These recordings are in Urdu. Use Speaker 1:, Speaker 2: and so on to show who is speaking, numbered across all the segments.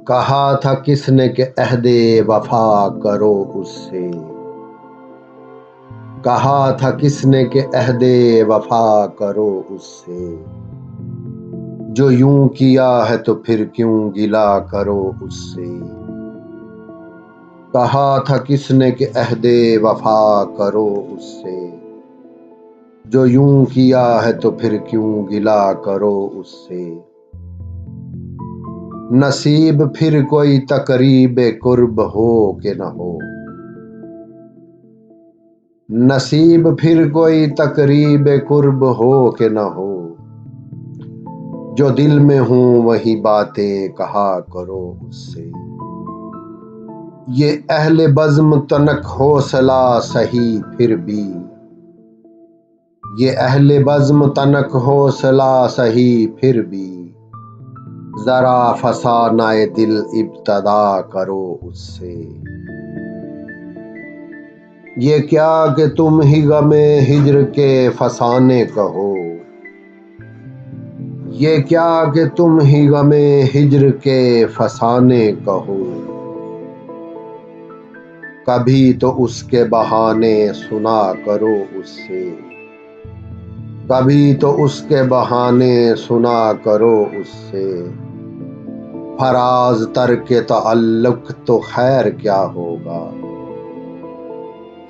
Speaker 1: کہا تھا کس نے کہ عہد وفا کرو اس سے، کہا تھا کس نے کہ عہد وفا کرو اس سے، جو یوں کیا ہے تو پھر کیوں گلہ کرو اس سے، کہا تھا کس نے کہ عہد وفا کرو اس سے، جو یوں کیا ہے تو پھر کیوں گلہ کرو اس سے، نصیب پھر کوئی تقریب قرب ہو کہ نہ ہو، نصیب پھر کوئی تقریب قرب ہو کہ نہ ہو، جو دل میں ہوں وہی باتیں کہا کرو اس سے، یہ اہل بزم تنک حوصلہ سہی پھر بھی، یہ اہل بزم تنک حوصلہ سہی پھر بھی، ذرا فسانہ دل ابتدا کرو اس سے، یہ کیا کہ تم ہی غم ہجر کے فسانے کہو، یہ کیا کہ تم ہی غم ہجر کے فسانے کہو، کبھی تو اس کے بہانے سنا کرو اس سے، کبھی تو اس کے بہانے سنا کرو اس سے، فراز ترک تعلق تو خیر کیا ہوگا،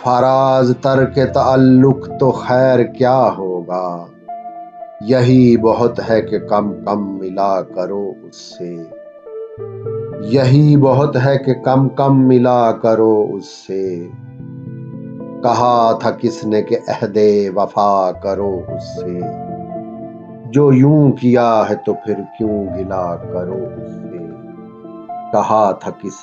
Speaker 1: فراز ترک تعلق تو خیر کیا ہوگا، یہی بہت ہے کہ کم کم ملا کرو اس سے، یہی بہت ہے کہ کم کم ملا کرو اس سے، کہا تھا کس نے کہ عہد وفا کرو اس سے، جو یوں کیا ہے تو پھر کیوں گلہ کرو اس سے، کہا تھا کس